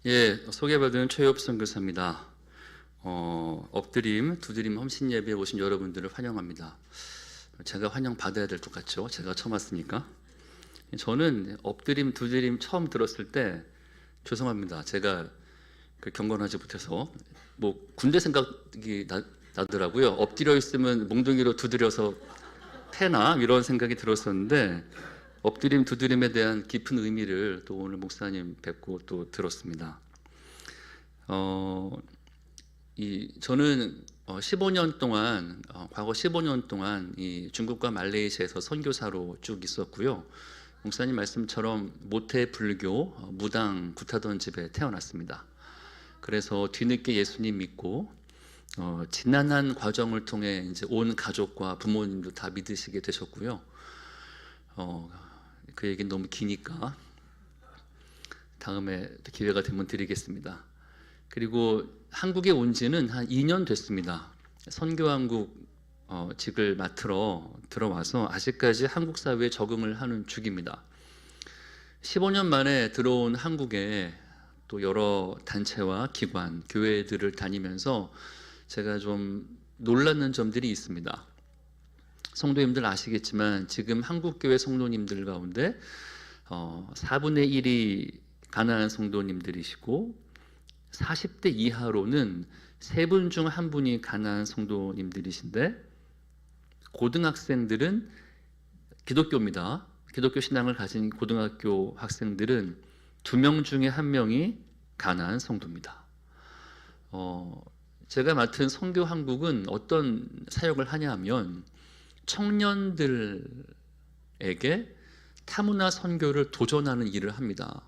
예, 소개받은 최엽 선교사입니다. 엎드림, 두드림 헌신 예배에 오신 여러분들을 환영합니다. 제가 환영 받아야 될 것 같죠? 제가 처음 왔으니까. 저는 엎드림, 두드림 처음 들었을 때 죄송합니다. 제가 경건하지 못해서 군대 생각이 나더라고요. 엎드려 있으면 몽둥이로 두드려서 패나 이런 생각이 들었었는데 엎드림 두드림에 대한 깊은 의미를 또 오늘 목사님 뵙고 또 들었습니다. 저는 15년 동안 과거 15년 동안 이 중국과 말레이시아에서 선교사로 쭉 있었고요. 목사님 말씀처럼 모태 불교 무당 굿하던 집에 태어났습니다. 그래서 뒤늦게 예수님 믿고 지난한 과정을 통해 이제 온 가족과 부모님도 다 믿으시게 되셨고요. 그 얘기는 너무 기니까 다음에 기회가 되면 드리겠습니다. 그리고 한국에 온 지는 한 2년 됐습니다. 선교한국 직을 맡으러 들어와서 아직까지 한국 사회에 적응을 하는 중입니다. 15년 만에 들어온 한국에 또 여러 단체와 기관, 교회들을 다니면서 제가 좀 놀랐는 점들이 있습니다. 성도님들 아시겠지만 지금 한국교회 성도님들 가운데 4분의 1이 가난한 성도님들이시고 40대 이하로는 3분 중 1분이 가난한 성도님들이신데 고등학생들은 기독교입니다. 기독교 신앙을 가진 고등학교 학생들은 2명 중에 1명이 가난한 성도입니다. 제가 맡은 선교한국은 어떤 사역을 하냐 하면 청년들에게 타문화 선교를 도전하는 일을 합니다.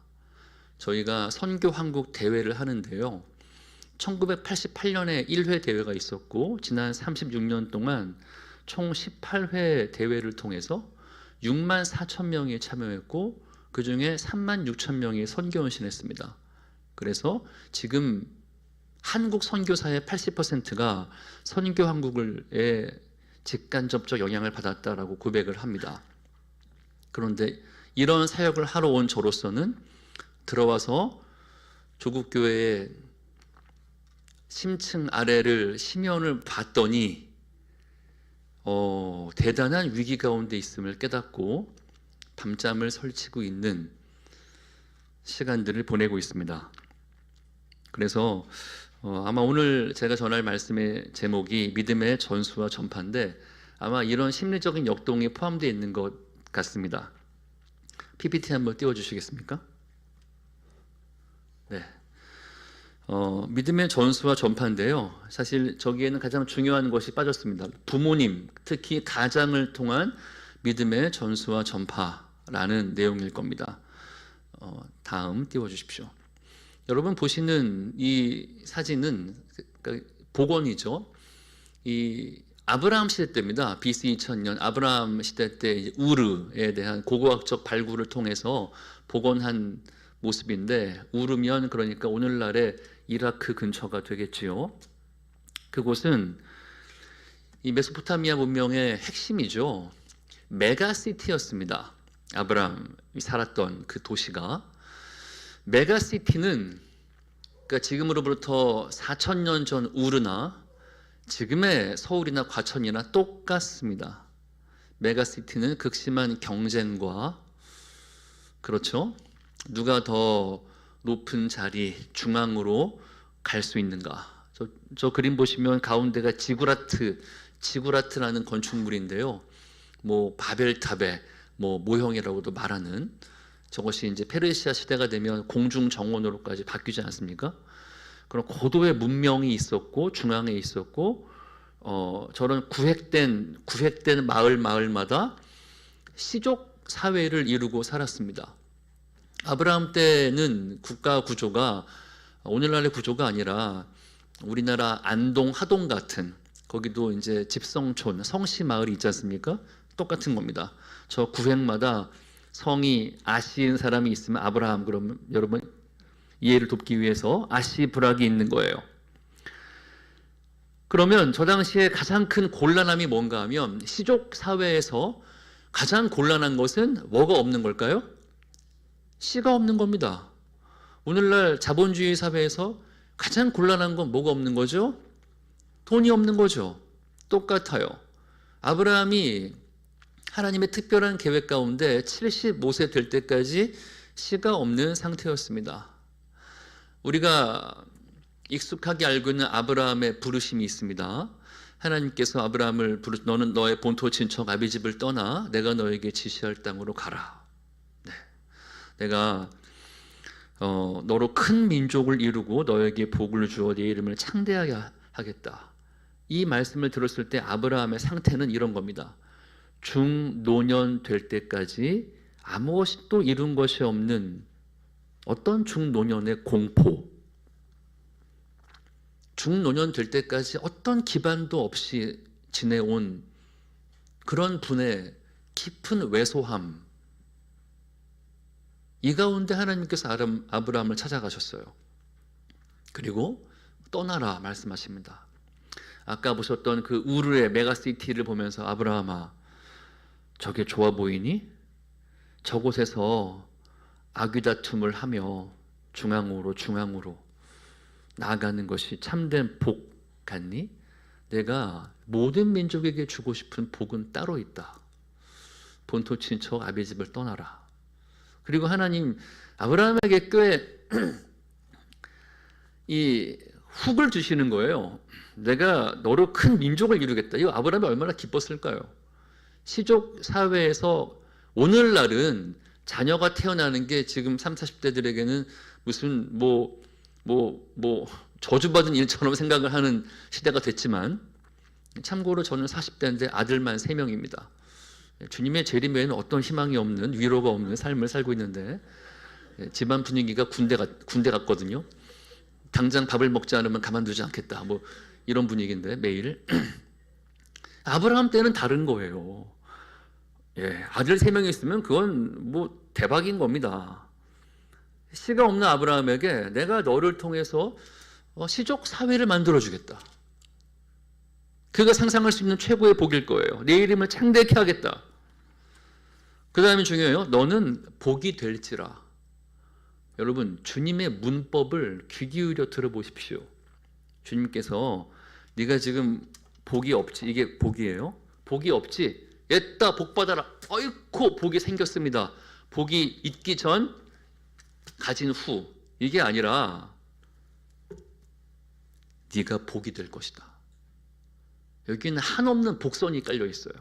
저희가 선교한국 대회를 하는데요. 1988년에 1회 대회가 있었고 지난 36년 동안 총 18회 대회를 통해서 6만 4천 명이 참여했고 그 중에 3만 6천 명이 선교헌신했습니다. 그래서 지금 한국 선교사의 80%가 선교한국에 직간접적 영향을 받았다라고 고백을 합니다. 그런데 이런 사역을 하러 온 저로서는 들어와서 조국 교회의 심층 아래를 심연을 봤더니 대단한 위기 가운데 있음을 깨닫고 밤잠을 설치고 있는 시간들을 보내고 있습니다. 그래서 아마 오늘 제가 전할 말씀의 제목이 믿음의 전수와 전파인데 아마 이런 심리적인 역동이 포함되어 있는 것 같습니다. PPT 한번 띄워주시겠습니까? 네. 믿음의 전수와 전파인데요. 사실 저기에는 가장 중요한 것이 빠졌습니다. 부모님, 특히 가장을 통한 믿음의 전수와 전파라는 내용일 겁니다. 다음 띄워주십시오. 여러분 보시는 이 사진은 복원이죠. 이 아브라함 시대 때입니다. BC 2000년 아브라함 시대 때 우르에 대한 고고학적 발굴을 통해서 복원한 모습인데 우르면 그러니까 오늘날의 이라크 근처가 되겠지요. 그곳은 이 메소포타미아 문명의 핵심이죠. 메가시티였습니다. 아브라함이 살았던 그 도시가. 메가시티는 그러니까 지금으로부터 4,000년 전 우르나 지금의 서울이나 과천이나 똑같습니다. 메가시티는 극심한 경쟁과 그렇죠. 누가 더 높은 자리 중앙으로 갈 수 있는가. 저 그림 보시면 가운데가 지구라트라는 건축물인데요. 바벨탑의 모형이라고도 말하는 저것이 이제 페르시아 시대가 되면 공중 정원으로까지 바뀌지 않습니까? 그런 고도의 문명이 있었고 중앙에 있었고 저런 구획된 마을마다 시족 사회를 이루고 살았습니다. 아브라함 때는 국가 구조가 오늘날의 구조가 아니라 우리나라 안동, 하동 같은 거기도 이제 집성촌, 성씨 마을이 있지 않습니까? 똑같은 겁니다. 저 구획마다 성이 아시인 사람이 있으면 아브라함, 그러면 여러분 이해를 돕기 위해서 아시 부락이 있는 거예요. 그러면 저 당시에 가장 큰 곤란함이 뭔가 하면 시족 사회에서 가장 곤란한 것은 뭐가 없는 걸까요? 씨가 없는 겁니다. 오늘날 자본주의 사회에서 가장 곤란한 건 뭐가 없는 거죠? 돈이 없는 거죠. 똑같아요. 아브라함이 하나님의 특별한 계획 가운데 75세 될 때까지 씨가 없는 상태였습니다. 우리가 익숙하게 알고 있는 아브라함의 부르심이 있습니다. 하나님께서 아브라함을 너는 너의 본토 친척 아비집을 떠나 내가 너에게 지시할 땅으로 가라. 네. 내가 너로 큰 민족을 이루고 너에게 복을 주어 네 이름을 창대하게 하겠다. 이 말씀을 들었을 때 아브라함의 상태는 이런 겁니다. 중노년 될 때까지 아무것도 이룬 것이 없는 어떤 중노년의 공포, 중노년 될 때까지 어떤 기반도 없이 지내온 그런 분의 깊은 왜소함, 이 가운데 하나님께서 아브라함을 찾아가셨어요. 그리고 떠나라 말씀하십니다. 아까 보셨던 그 우르의 메가시티를 보면서 아브라함아, 저게 좋아 보이니? 저곳에서 아귀다툼을 하며 중앙으로 나아가는 것이 참된 복 같니? 내가 모든 민족에게 주고 싶은 복은 따로 있다. 본토 친척 아비집을 떠나라. 그리고 하나님 아브라함에게 꽤 이 훅을 주시는 거예요. 내가 너로 큰 민족을 이루겠다. 이거 아브라함이 얼마나 기뻤을까요? 시족 사회에서 오늘날은 자녀가 태어나는 게 지금 30, 40대들에게는 무슨 저주받은 일처럼 생각을 하는 시대가 됐지만, 참고로 저는 40대인데 아들만 3명입니다. 주님의 재림 외에는 어떤 희망이 없는, 위로가 없는 삶을 살고 있는데, 집안 분위기가 군대 같거든요. 당장 밥을 먹지 않으면 가만두지 않겠다, 이런 분위기인데 매일. 아브라함 때는 다른 거예요. 아들 3명이 있으면 그건 대박인 겁니다. 씨가 없는 아브라함에게 내가 너를 통해서 시족 사회를 만들어 주겠다. 그가 상상할 수 있는 최고의 복일 거예요. 내 이름을 창대케 하겠다. 그 다음에 중요해요. 너는 복이 될지라. 여러분, 주님의 문법을 귀 기울여 들어보십시오. 주님께서 네가 지금 복이 없지, 이게 복이에요. 복이 없지, 옛다 복 받아라. 어이쿠, 복이 생겼습니다. 복이 있기 전, 가진 후, 이게 아니라 네가 복이 될 것이다. 여기는 한없는 복선이 깔려 있어요.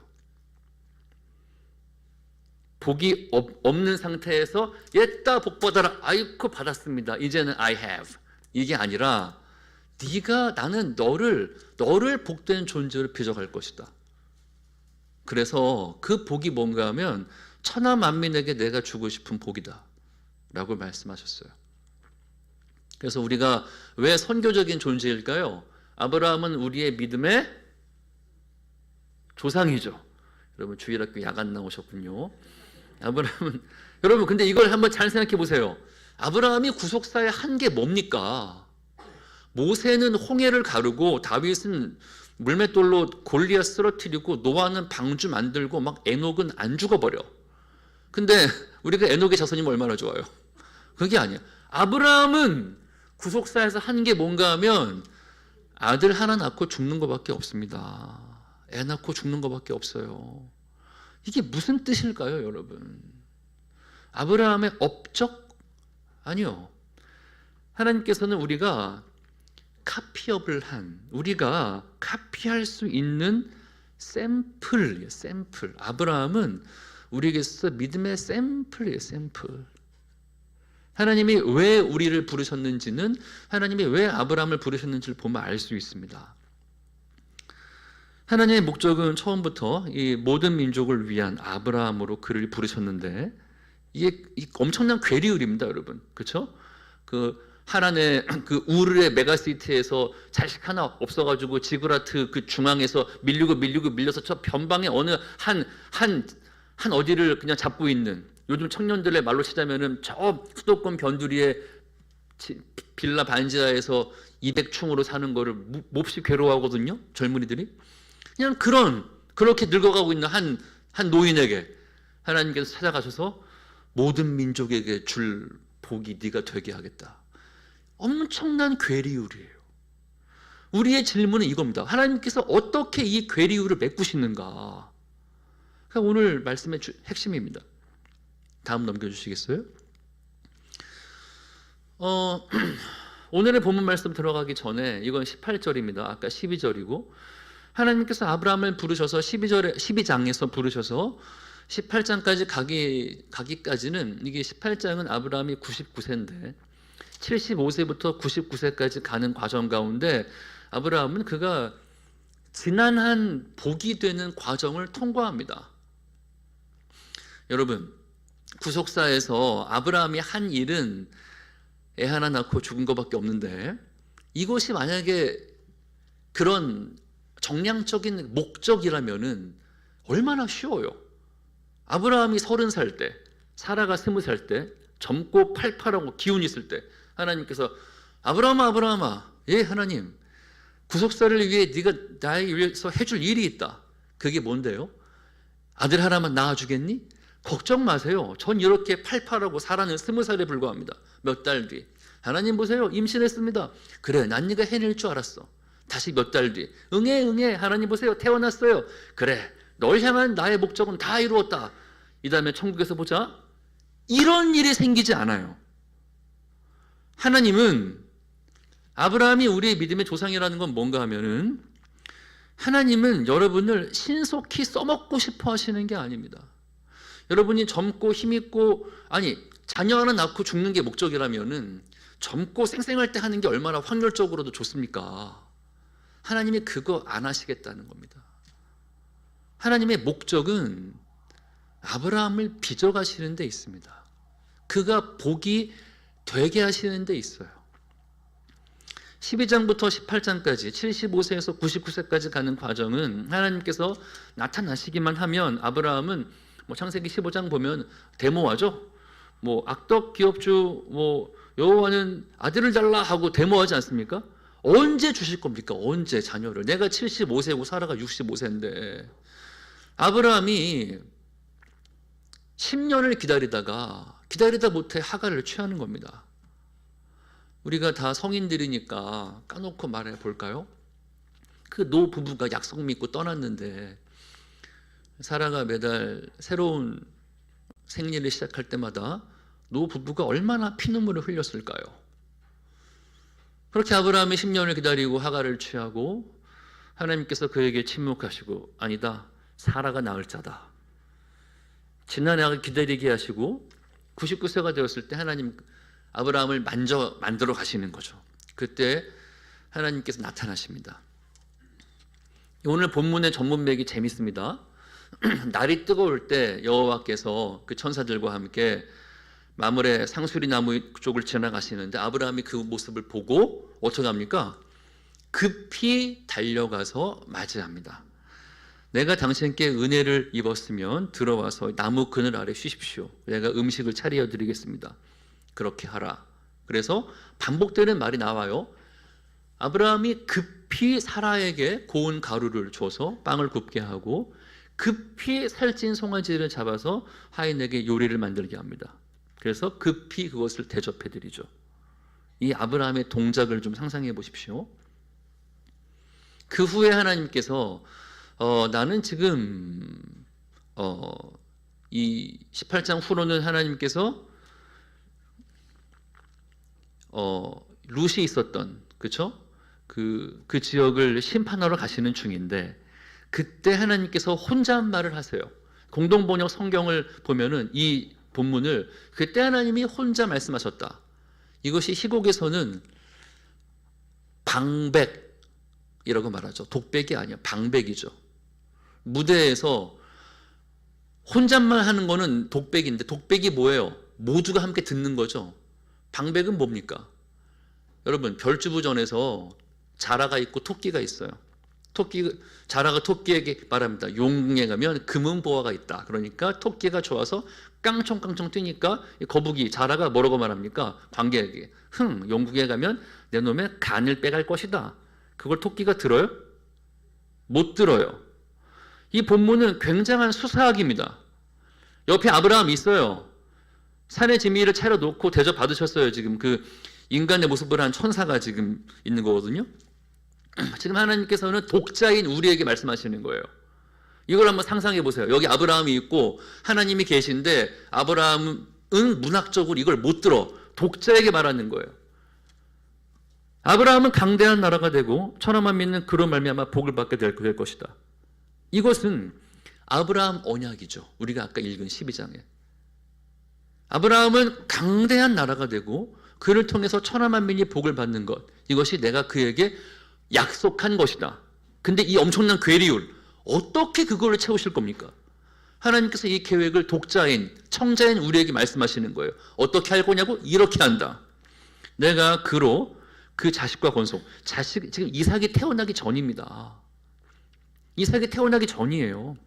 복이 없는 상태에서 옛다 복 받아라. 아이쿠, 받았습니다. 이제는 I have. 이게 아니라 나는 너를 복된 존재로 빚어갈 것이다. 그래서 그 복이 뭔가 하면 천하 만민에게 내가 주고 싶은 복이다 라고 말씀하셨어요. 그래서 우리가 왜 선교적인 존재일까요? 아브라함은 우리의 믿음의 조상이죠. 여러분, 주일학교 야간 나오셨군요. 아브라함은, 여러분 근데 이걸 한번 잘 생각해 보세요. 아브라함이 구속사에 한 게 뭡니까? 모세는 홍해를 가르고 다윗은 물맷돌로 골리앗 쓰러뜨리고 노아는 방주 만들고 막 에녹은 안 죽어버려. 근데 우리가 에녹의 자손이면 얼마나 좋아요. 그게 아니야. 아브라함은 구속사에서 한 게 뭔가 하면 아들 하나 낳고 죽는 것밖에 없습니다. 애 낳고 죽는 것밖에 없어요. 이게 무슨 뜻일까요, 여러분? 아브라함의 업적? 아니요. 하나님께서는 우리가 우리가 카피할 수 있는 샘플. 아브라함은 우리에게서 믿음의 샘플이에요, 샘플. 하나님이 왜 우리를 부르셨는지는, 하나님이 왜 아브라함을 부르셨는지를 보면 알 수 있습니다. 하나님의 목적은 처음부터 이 모든 민족을 위한 아브라함으로 그를 부르셨는데, 이게 엄청난 괴리을입니다, 여러분. 그렇죠? 하란의 그 우르의 메가시티에서 자식 하나 없어가지고 지그라트 그 중앙에서 밀려서 저 변방의 어느 한 어디를 그냥 잡고 있는, 요즘 청년들의 말로 치자면은 저 수도권 변두리에 빌라 반지하에서 200층으로 사는 거를 몹시 괴로워하거든요, 젊은이들이. 그냥 그렇게 늙어가고 있는 한 노인에게 하나님께서 찾아가셔서 모든 민족에게 줄 복이 네가 되게 하겠다. 엄청난 괴리울이에요. 우리의 질문은 이겁니다. 하나님께서 어떻게 이 괴리울을 메꾸시는가? 그러니까 오늘 말씀의 핵심입니다. 다음 넘겨주시겠어요? 오늘의 본문 말씀 들어가기 전에 이건 18절입니다. 아까 12절이고 하나님께서 아브라함을 부르셔서 12장에서 부르셔서 18장까지 가기까지는 이게 18장은 아브라함이 99세인데 75세부터 99세까지 가는 과정 가운데 아브라함은 그가 지난한 복이 되는 과정을 통과합니다. 여러분, 구속사에서 아브라함이 한 일은 애 하나 낳고 죽은 것밖에 없는데 이것이 만약에 그런 정량적인 목적이라면은 얼마나 쉬워요. 아브라함이 30살 때, 사라가 20살 때, 젊고 팔팔하고 기운 있을 때 하나님께서 아브라함아, 예 하나님, 구속사를 위해 네가 나에 위해서 해줄 일이 있다. 그게 뭔데요? 아들 하나만 낳아주겠니? 걱정 마세요. 전 이렇게 팔팔하고 사라는 20살에 불과합니다. 몇 달 뒤. 하나님 보세요. 임신했습니다. 그래, 난 네가 해낼 줄 알았어. 다시 몇 달 뒤. 응애. 하나님 보세요. 태어났어요. 그래, 널 향한 나의 목적은 다 이루었다. 이 다음에 천국에서 보자. 이런 일이 생기지 않아요. 하나님은 아브라함이 우리의 믿음의 조상이라는 건 뭔가 하면은 하나님은 여러분을 신속히 써먹고 싶어 하시는 게 아닙니다. 여러분이 젊고 힘있고 자녀 하나 낳고 죽는 게 목적이라면은 젊고 쌩쌩할 때 하는 게 얼마나 확률적으로도 좋습니까? 하나님이 그거 안 하시겠다는 겁니다. 하나님의 목적은 아브라함을 빚어가시는 데 있습니다. 그가 복이 되게 하시는 데 있어요. 12장부터 18장까지 75세에서 99세까지 가는 과정은 하나님께서 나타나시기만 하면 아브라함은 창세기 15장 보면 데모하죠. 악덕 기업주 여호와는 아들을 달라 하고 데모하지 않습니까? 언제 주실 겁니까? 언제 자녀를? 내가 75세고 사라가 65세인데 아브라함이 10년을 기다리다 못해 하갈을 취하는 겁니다. 우리가 다 성인들이니까 까놓고 말해 볼까요? 그 노 부부가 약속 믿고 떠났는데 사라가 매달 새로운 생리를 시작할 때마다 노 부부가 얼마나 피눈물을 흘렸을까요? 그렇게 아브라함이 10년을 기다리고 하갈을 취하고 하나님께서 그에게 침묵하시고 아니다, 사라가 낳을 자다. 지난해 기다리게 하시고 99세가 되었을 때 하나님 아브라함을 만들어 가시는 거죠. 그때 하나님께서 나타나십니다. 오늘 본문의 전문맥이 재밌습니다. 날이 뜨거울 때 여호와께서 그 천사들과 함께 마물의 상수리 나무 쪽을 지나가시는데 아브라함이 그 모습을 보고 어떻게 합니까? 급히 달려가서 맞이합니다. 내가 당신께 은혜를 입었으면 들어와서 나무 그늘 아래 쉬십시오. 내가 음식을 차려 드리겠습니다. 그렇게 하라. 그래서 반복되는 말이 나와요. 아브라함이 급히 사라에게 고운 가루를 줘서 빵을 굽게 하고 급히 살찐 송아지를 잡아서 하인에게 요리를 만들게 합니다. 그래서 급히 그것을 대접해 드리죠. 이 아브라함의 동작을 좀 상상해 보십시오. 그 후에 하나님께서 나는 지금 이 18장 후로는 하나님께서 룻이 있었던 그쵸? 그 지역을 심판하러 가시는 중인데 그때 하나님께서 혼잣말을 하세요. 공동번역 성경을 보면은 이 본문을 그때 하나님이 혼자 말씀하셨다. 이것이 희곡에서는 방백이라고 말하죠. 독백이 아니야. 방백이죠. 무대에서 혼잣말 하는 거는 독백인데 독백이 뭐예요? 모두가 함께 듣는 거죠. 방백은 뭡니까? 여러분, 별주부전에서 자라가 있고 토끼가 있어요. 자라가 토끼에게 말합니다. 용궁에 가면 금은 보화가 있다. 그러니까 토끼가 좋아서 깡총깡총 뛰니까 거북이 자라가 뭐라고 말합니까? 관객에게 용궁에 가면 내 놈의 간을 빼갈 것이다. 그걸 토끼가 들어요? 못 들어요. 이 본문은 굉장한 수사학입니다. 옆에 아브라함이 있어요. 산의 지미를 차려 놓고 대접 받으셨어요. 지금 그 인간의 모습을 한 천사가 지금 있는 거거든요. 지금 하나님께서는 독자인 우리에게 말씀하시는 거예요. 이걸 한번 상상해 보세요. 여기 아브라함이 있고 하나님이 계신데 아브라함은 문학적으로 이걸 못 들어. 독자에게 말하는 거예요. 아브라함은 강대한 나라가 되고 천하만 믿는 그로 말미암아 복을 받게 될 것이다. 이것은 아브라함 언약이죠. 우리가 아까 읽은 12장에. 아브라함은 강대한 나라가 되고 그를 통해서 천하만민이 복을 받는 것, 이것이 내가 그에게 약속한 것이다. 근데 이 엄청난 괴리율, 어떻게 그거를 채우실 겁니까? 하나님께서 이 계획을 독자인, 청자인 우리에게 말씀하시는 거예요. 어떻게 할 거냐고? 이렇게 한다. 내가 그로 그 자식과 권속, 지금 이삭이 태어나기 전입니다. 이삭이 태어나기 전이에요.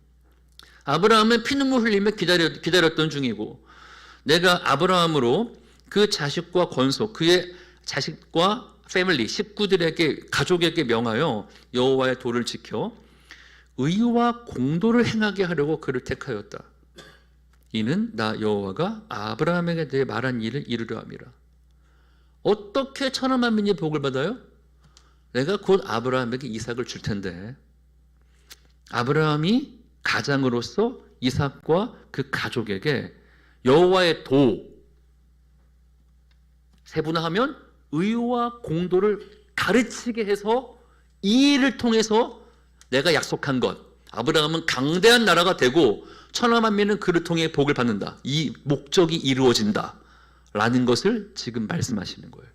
아브라함은 피눈물 흘리며 기다렸던 중이고, 내가 아브라함으로 그 자식과 권속, 그의 자식과 패밀리, 식구들에게, 가족에게 명하여 여호와의 도를 지켜 의와 공도를 행하게 하려고 그를 택하였다. 이는 나 여호와가 아브라함에게 대해 말한 일을 이루려 함이라. 어떻게 천하만민이 복을 받아요? 내가 곧 아브라함에게 이삭을 줄 텐데, 아브라함이 가장으로서 이삭과 그 가족에게 여호와의 도, 세분화하면 의와 공도를 가르치게 해서 이 일을 통해서 내가 약속한 것, 아브라함은 강대한 나라가 되고 천하만민은 그를 통해 복을 받는다. 이 목적이 이루어진다 라는 것을 지금 말씀하시는 거예요.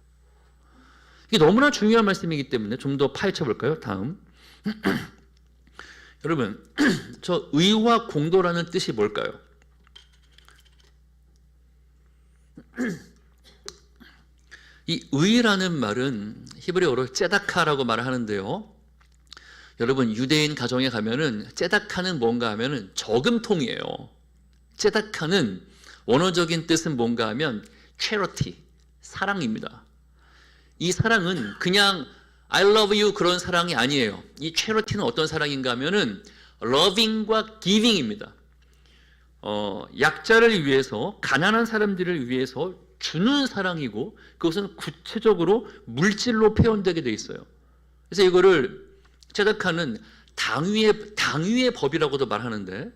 이게 너무나 중요한 말씀이기 때문에 좀 더 파헤쳐 볼까요? 다음. 여러분, 저 의와 공도라는 뜻이 뭘까요? 이 의라는 말은 히브리어로 ጼ다카라고 말을 하는데요. 여러분, 유대인 가정에 가면은 ጼ다카는 뭔가 하면은 저금통이에요. ጼ다카는 원어적인 뜻은 뭔가 하면 charity, 사랑입니다. 이 사랑은 그냥 I love you 그런 사랑이 아니에요. 이 charity는 어떤 사랑인가 하면은 loving과 giving입니다. 약자를 위해서, 가난한 사람들을 위해서 주는 사랑이고, 그것은 구체적으로 물질로 표현되게 돼 있어요. 그래서 이거를 ጼ다카는 당위의 법이라고도 말하는데,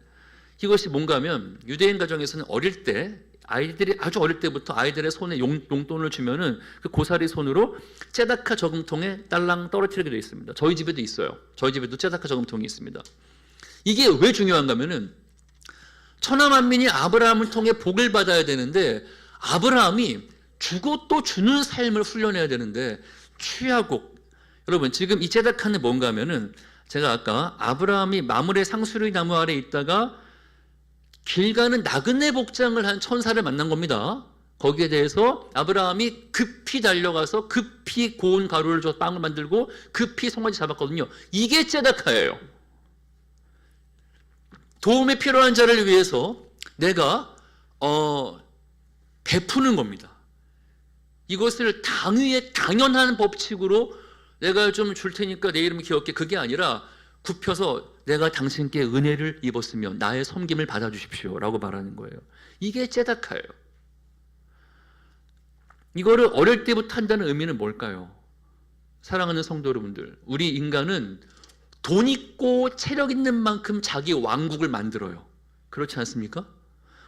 이것이 뭔가 하면 유대인 가정에서는 어릴 때 아이들이 아주 어릴 때부터 아이들의 손에 용돈을 주면은 그 고사리 손으로 ጼ다카 저금통에 딸랑 떨어뜨리게 되어 있습니다. 저희 집에도 있어요. 저희 집에도 ጼ다카 저금통이 있습니다. 이게 왜 중요한가 하면은 천하만민이 아브라함을 통해 복을 받아야 되는데, 아브라함이 주고 또 주는 삶을 훈련해야 되는데 취하고, 여러분 지금 이 ጼ다카는 뭔가 하면은, 제가 아까 아브라함이 마므레 상수리 나무 아래 있다가 길 가는 나그네 복장을 한 천사를 만난 겁니다. 거기에 대해서 아브라함이 급히 달려가서 급히 고운 가루를 줘서 빵을 만들고 급히 송아지 잡았거든요. 이게 ጼ다카예요. 도움이 필요한 자를 위해서 내가 베푸는 겁니다. 이것을 당위의 당연한 법칙으로 내가 좀 줄 테니까 내 이름 기억해, 그게 아니라 굽혀서 내가 당신께 은혜를 입었으면 나의 섬김을 받아주십시오 라고 말하는 거예요. 이게 ጼ다카예요. 이거를 어릴 때부터 한다는 의미는 뭘까요? 사랑하는 성도 여러분들, 우리 인간은 돈 있고 체력 있는 만큼 자기 왕국을 만들어요. 그렇지 않습니까?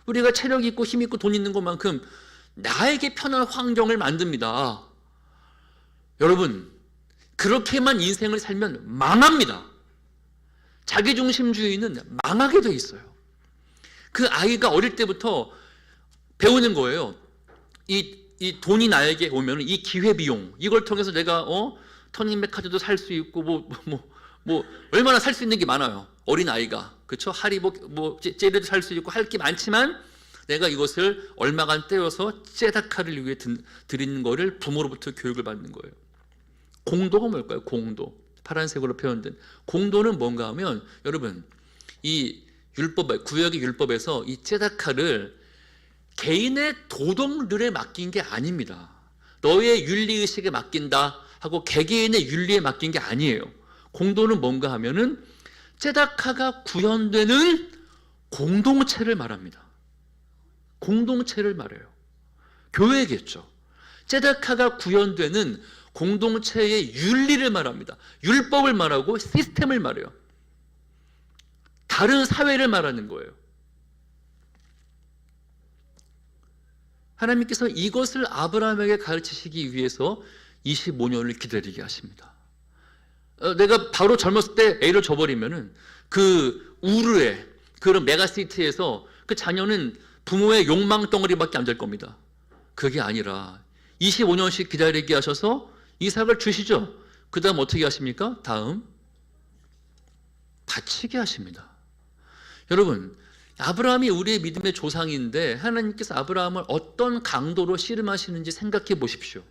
우리가 체력 있고 힘 있고 돈 있는 것만큼 나에게 편한 환경을 만듭니다. 여러분, 그렇게만 인생을 살면 망합니다. 자기중심주의는 망하게 돼 있어요. 그 아이가 어릴 때부터 배우는 거예요. 이 돈이 나에게 오면 이 기회비용, 이걸 통해서 내가 터닝맥카드도 살 수 있고 얼마나 살 수 있는 게 많아요. 어린 아이가, 그렇죠? 하리보 젤리도 살 수 있고 할 게 많지만 내가 이것을 얼마간 떼어서 ጼ다카를 위해 드리는 거를 부모로부터 교육을 받는 거예요. 공도가 뭘까요? 공도. 파란색으로 표현된 공도는 뭔가 하면, 여러분 이 율법, 구약의 율법에서 이 ጼ다카를 개인의 도덕률에 맡긴 게 아닙니다. 너의 윤리의식에 맡긴다 하고 개개인의 윤리에 맡긴 게 아니에요. 공도는 뭔가 하면은 ጼ다카가 구현되는 공동체를 말합니다. 공동체를 말해요. 교회겠죠. ጼ데카가 구현되는 공동체의 윤리를 말합니다. 율법을 말하고 시스템을 말해요. 다른 사회를 말하는 거예요. 하나님께서 이것을 아브라함에게 가르치시기 위해서 25년을 기다리게 하십니다. 내가 바로 젊었을 때 A를 줘버리면은 그 우르에 그런 메가시티에서 그 자녀는 부모의 욕망 덩어리밖에 안 될 겁니다. 그게 아니라 25년씩 기다리게 하셔서 이삭을 주시죠. 그 다음 어떻게 하십니까? 다음 바치게 하십니다. 여러분, 아브라함이 우리의 믿음의 조상인데 하나님께서 아브라함을 어떤 강도로 씨름하시는지 생각해 보십시오.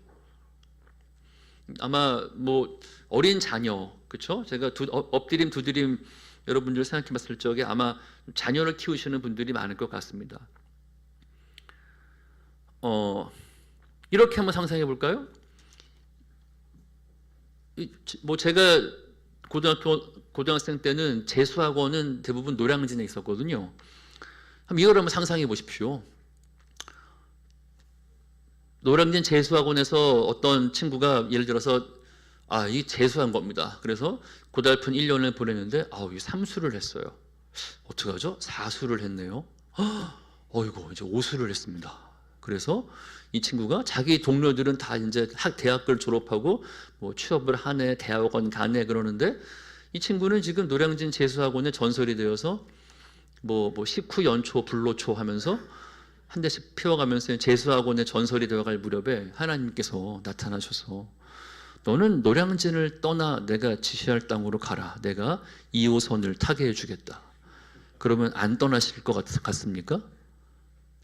아마 뭐 어린 자녀, 그렇죠? 제가 엎드림 두드림 여러분들 생각해 봤을 적에 아마 자녀를 키우시는 분들이 많을 것 같습니다. 이렇게 한번 상상해 볼까요? 뭐 제가 고등학생 때는 재수학원은 대부분 노량진에 있었거든요. 이걸 한번 상상해 보십시오. 노량진 재수학원에서 어떤 친구가 예를 들어서 이 재수한 겁니다. 그래서 고달픈 1년을 보냈는데 이 삼수를 했어요. 어떡하죠? 4수를 했네요. 어이구, 이제 5수를 했습니다. 그래서 이 친구가 자기 동료들은 다 이제 대학을 졸업하고 뭐 취업을 하네, 대학원 가네 그러는데 이 친구는 지금 노량진 재수학원에 전설이 되어서 뭐 식후 연초 불로초 하면서 한 대씩 피워가면서 재수학원의 전설이 되어갈 무렵에 하나님께서 나타나셔서 너는 노량진을 떠나 내가 지시할 땅으로 가라. 내가 2호선을 타게 해주겠다. 그러면 안 떠나실 것 같습니까?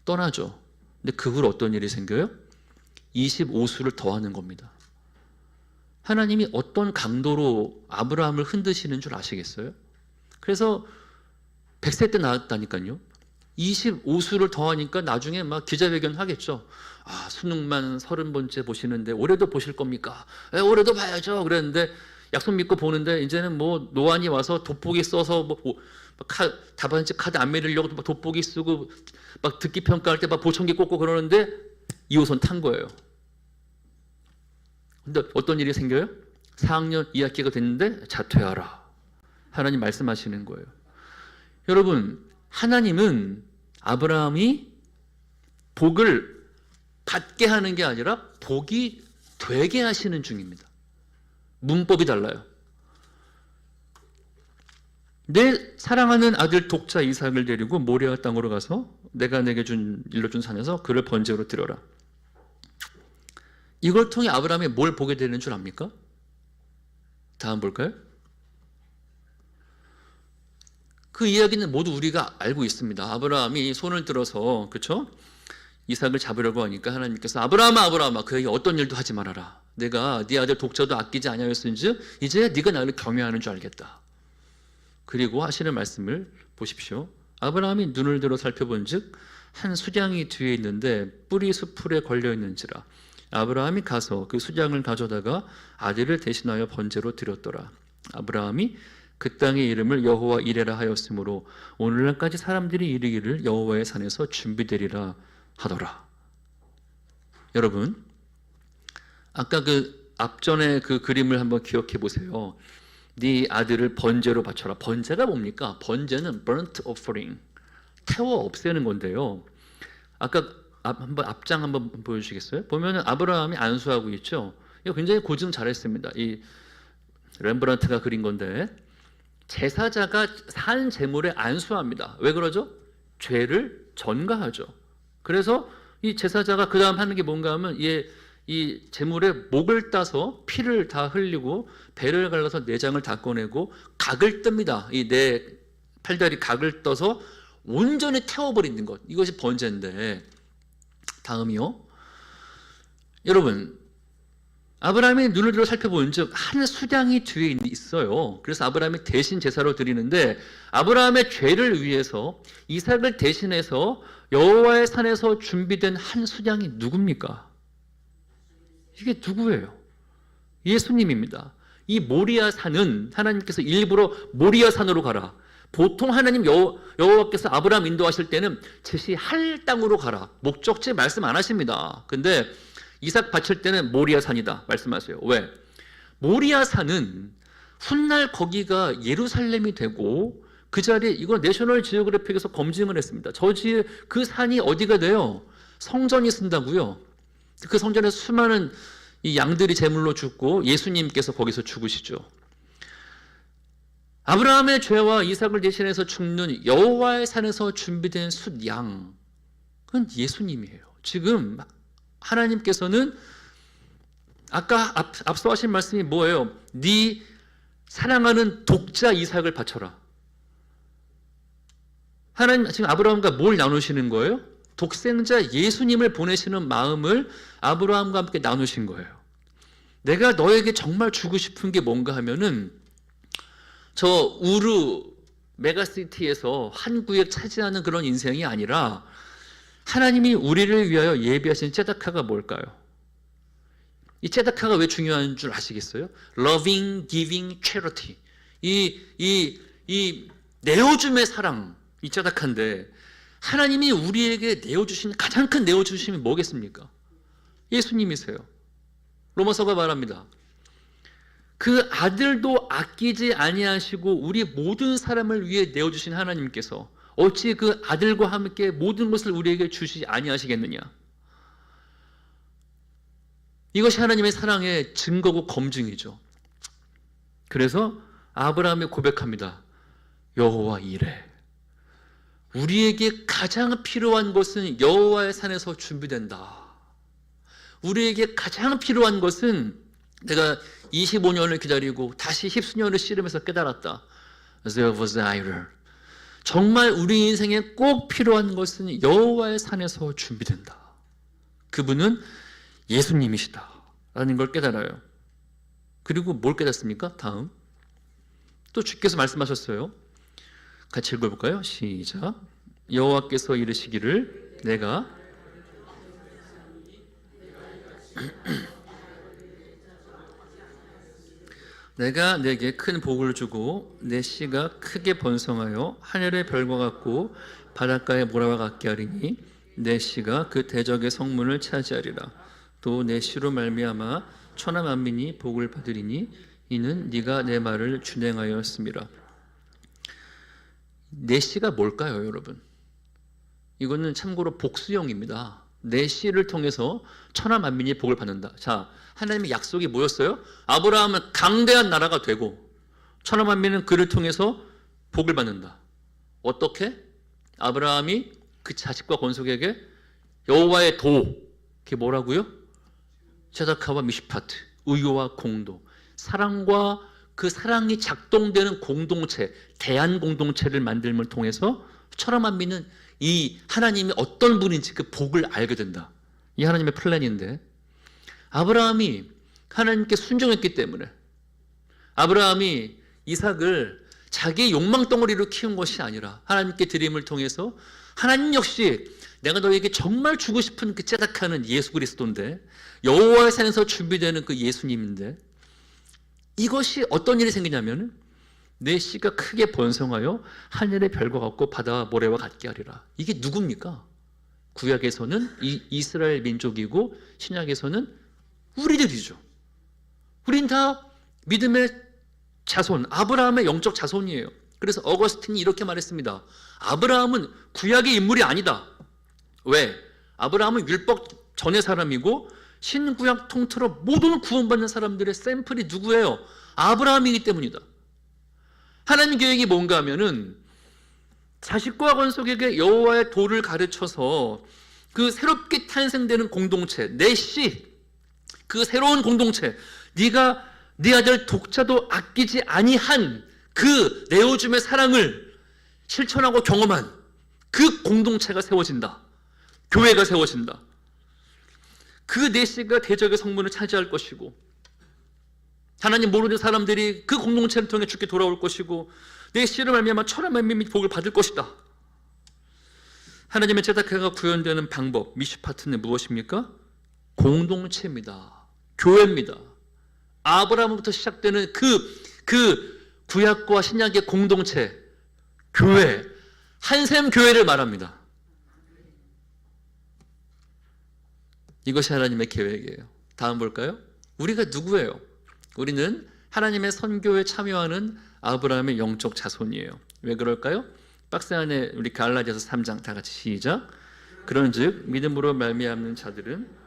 떠나죠. 근데 그 후로 어떤 일이 생겨요? 25수를 더하는 겁니다. 하나님이 어떤 강도로 아브라함을 흔드시는 줄 아시겠어요? 그래서 100세 때 나왔다니까요. 25수를 더하니까 나중에 막 기자회견 하겠죠. 수능만 30번째 보시는데 올해도 보실 겁니까? 올해도 봐야죠. 그랬는데 약속 믿고 보는데 이제는 뭐 노안이 와서 돋보기 써서 답안지 카드 안 매리려고 막 돋보기 쓰고 막 듣기 평가할 때 막 보청기 꽂고 그러는데 2호선 탄 거예요. 근데 어떤 일이 생겨요? 4학년 2학기가 됐는데 자퇴하라. 하나님 말씀하시는 거예요. 여러분, 하나님은 아브라함이 복을 받게 하는 게 아니라 복이 되게 하시는 중입니다. 문법이 달라요. 내 사랑하는 아들 독자 이삭을 데리고 모리아 땅으로 가서 내가 내게 일러준 산에서 그를 번제로 드려라. 이걸 통해 아브라함이 뭘 보게 되는 줄 압니까? 다음 볼까요? 그 이야기는 모두 우리가 알고 있습니다. 아브라함이 손을 들어서 그렇죠? 이삭을 잡으려고 하니까 하나님께서 아브라함아 그에게 어떤 일도 하지 말아라. 내가 네 아들 독자도 아끼지 아니하였은즉 이제 네가 나를 경외하는 줄 알겠다. 그리고 하시는 말씀을 보십시오. 아브라함이 눈을 들어 살펴본즉 한 수장이 뒤에 있는데 뿔이 수풀에 걸려 있는지라. 아브라함이 가서 그 수장을 가져다가 아들을 대신하여 번제로 드렸더라. 아브라함이 그 땅의 이름을 여호와 이레라 하였으므로 오늘날까지 사람들이 이르기를 여호와의 산에서 준비되리라 하더라. 여러분, 아까 그 앞전에 그 그림을 한번 기억해 보세요. 네 아들을 번제로 바쳐라. 번제가 뭡니까? 번제는 burnt offering, 태워 없애는 건데요. 아까 앞장 한번 보여주시겠어요? 보면은 아브라함이 안수하고 있죠. 이거 굉장히 고증 잘했습니다. 이 렘브란트가 그린 건데 제사자가 산 제물에 안수합니다. 왜 그러죠? 죄를 전가하죠. 그래서 이 제사자가 그 다음 하는 게 뭔가 하면 이 제물에 목을 따서 피를 다 흘리고 배를 갈라서 내장을 다 꺼내고 각을 뜹니다. 이 내 팔다리 각을 떠서 온전히 태워버리는 것. 이것이 번제인데 다음이요. 여러분, 아브라함이 눈을 들어 살펴본 즉 한 수장이 뒤에 있어요. 그래서 아브라함이 대신 제사로 드리는데 아브라함의 죄를 위해서 이삭을 대신해서 여호와의 산에서 준비된 한 수장이 누굽니까? 이게 누구예요? 예수님입니다. 이 모리아 산은 하나님께서 일부러 모리아 산으로 가라. 보통 하나님 여호와께서 아브라함 인도하실 때는 제시할 땅으로 가라. 목적지 말씀 안 하십니다. 근데 이삭 바칠 때는 모리아 산이다 말씀하세요. 왜? 모리아 산은 훗날 거기가 예루살렘이 되고 그 자리에 이거 내셔널 지오그래픽에서 검증을 했습니다. 그 산이 어디가 돼요? 성전이 쓴다고요. 그 성전에 수많은 이 양들이 제물로 죽고 예수님께서 거기서 죽으시죠. 아브라함의 죄와 이삭을 대신해서 죽는 여호와의 산에서 준비된 숫양, 그건 예수님이에요. 지금 하나님께서는 아까 앞서 하신 말씀이 뭐예요? 네 사랑하는 독자 이삭을 바쳐라. 하나님 지금 아브라함과 뭘 나누시는 거예요? 독생자 예수님을 보내시는 마음을 아브라함과 함께 나누신 거예요. 내가 너에게 정말 주고 싶은 게 뭔가 하면은 저 우르 메가시티에서 한 구역 차지하는 그런 인생이 아니라 하나님이 우리를 위하여 예비하신 ጼ다카가 뭘까요? 이 ጼ다카가 왜 중요한 줄 아시겠어요? Loving, giving, charity. 이 내어줌의 사랑, 이 ጼ다카인데 하나님이 우리에게 내어주신 가장 큰 내어주심이 뭐겠습니까? 예수님이세요. 로마서가 말합니다. 그 아들도 아끼지 아니하시고 우리 모든 사람을 위해 내어주신 하나님께서 어찌 그 아들과 함께 모든 것을 우리에게 주시지 아니하시겠느냐. 이것이 하나님의 사랑의 증거고 검증이죠. 그래서 아브라함이 고백합니다. 여호와 이래. 우리에게 가장 필요한 것은 여호와의 산에서 준비된다. 우리에게 가장 필요한 것은 내가 25년을 기다리고 다시 십수년을 씨름해서 깨달았다. There was Ire. 정말 우리 인생에 꼭 필요한 것은 여호와의 산에서 준비된다. 그분은 예수님이시다 라는 걸 깨달아요. 그리고 뭘 깨닫습니까? 다음 또 주께서 말씀하셨어요. 같이 읽어볼까요? 시작. 여호와께서 이르시기를 내가 내가 내게 큰 복을 주고 내 씨가 크게 번성하여 하늘의 별과 같고 바닷가의 모래와 같게 하리니 내 씨가 그 대적의 성문을 차지하리라. 또 내 씨로 말미암아 천하 만민이 복을 받으리니 이는 네가 내 말을 준행하였음이라. 내 씨가 뭘까요, 여러분? 이거는 참고로 복수형입니다. 내 씨를 통해서 천하 만민이 복을 받는다. 자, 하나님의 약속이 뭐였어요? 아브라함은 강대한 나라가 되고 천하 만민은 그를 통해서 복을 받는다. 어떻게? 아브라함이 그 자식과 건속에게 여호와의 도, 그게 뭐라고요? ጼ다카와 미시파트, 의와 공도, 사랑과 그 사랑이 작동되는 공동체, 대한 공동체를 만들음을 통해서 천하 만민은 이 하나님이 어떤 분인지 그 복을 알게 된다. 이 하나님의 플랜인데 아브라함이 하나님께 순종했기 때문에 아브라함이 이삭을 자기 욕망 덩어리로 키운 것이 아니라 하나님께 드림을 통해서 하나님 역시 내가 너에게 정말 주고 싶은 그 ጼ다카는 예수 그리스도인데 여호와의 산에서 준비되는 그 예수님인데 이것이 어떤 일이 생기냐면 내 씨가 크게 번성하여 하늘의 별과 같고 바다와 모래와 같게 하리라. 이게 누굽니까? 구약에서는 이스라엘 민족이고 신약에서는 우리들이죠. 우린 다 믿음의 자손, 아브라함의 영적 자손이에요. 그래서 어거스틴이 이렇게 말했습니다. 아브라함은 구약의 인물이 아니다. 왜? 아브라함은 율법 전의 사람이고 신구약 통틀어 모든 구원받는 사람들의 샘플이 누구예요? 아브라함이기 때문이다. 하나님 계획이 뭔가 하면은 자식과 건속에게 여호와의 도를 가르쳐서 그 새롭게 탄생되는 공동체, 내 씨, 그 새로운 공동체, 네가 네 아들 독자도 아끼지 아니한 그 내어줌의 사랑을 실천하고 경험한 그 공동체가 세워진다. 교회가 세워진다. 그 내 씨가 대적의 성문을 차지할 것이고 하나님 모르는 사람들이 그 공동체를 통해 주께 돌아올 것이고 내 씨를 말미암아 천하 만민이 복을 받을 것이다. 하나님의 ጼ다카가 구현되는 방법, 미시파트는 무엇입니까? 공동체입니다. 교회입니다. 아브라함부터 시작되는 그 구약과 신약의 공동체, 교회, 한샘 교회를 말합니다. 이것이 하나님의 계획이에요. 다음 볼까요? 우리가 누구예요? 우리는 하나님의 선교에 참여하는 아브라함의 영적 자손이에요. 왜 그럴까요? 박스 안에 우리 갈라디아서 3장 다 같이 시작. 그런즉 믿음으로 말미암는 자들은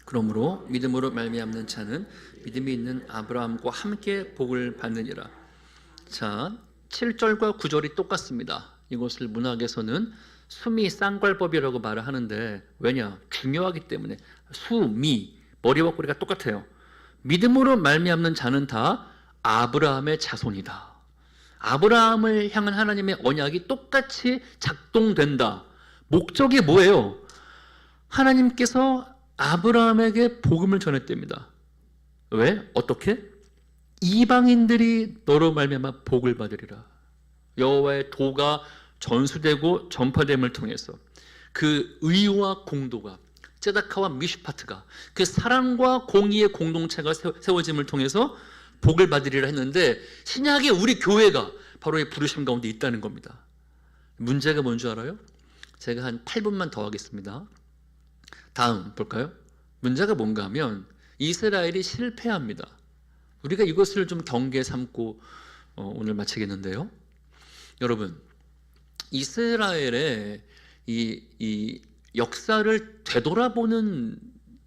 그러므로 믿음으로 말미암는 자는 믿음이 있는 아브라함과 함께 복을 받느니라. 자, 7절과 9절이 똑같습니다. 이것을 문학에서는 수미 쌍괄법이라고 말을 하는데, 왜냐? 중요하기 때문에. 수미, 머리와 꼬리가 똑같아요. 믿음으로 말미암는 자는 다 아브라함의 자손이다. 아브라함을 향한 하나님의 언약이 똑같이 작동된다. 목적이 뭐예요? 하나님께서 아브라함에게 복음을 전했답니다. 왜? 어떻게? 이방인들이 너로 말미암아 복을 받으리라. 여호와의 도가 전수되고 전파됨을 통해서 그 의와 공도가, ጼ다카와 미슈파트가, 그 사랑과 공의의 공동체가 세워짐을 통해서 복을 받으리라 했는데, 신약의 우리 교회가 바로 이 부르심 가운데 있다는 겁니다. 문제가 뭔지 알아요? 제가 한 8분만 더 하겠습니다. 다음 볼까요? 문제가 뭔가 하면 이스라엘이 실패합니다. 우리가 이것을 좀 경계에 삼고 오늘 마치겠는데요. 여러분, 이스라엘의 이 역사를 되돌아보는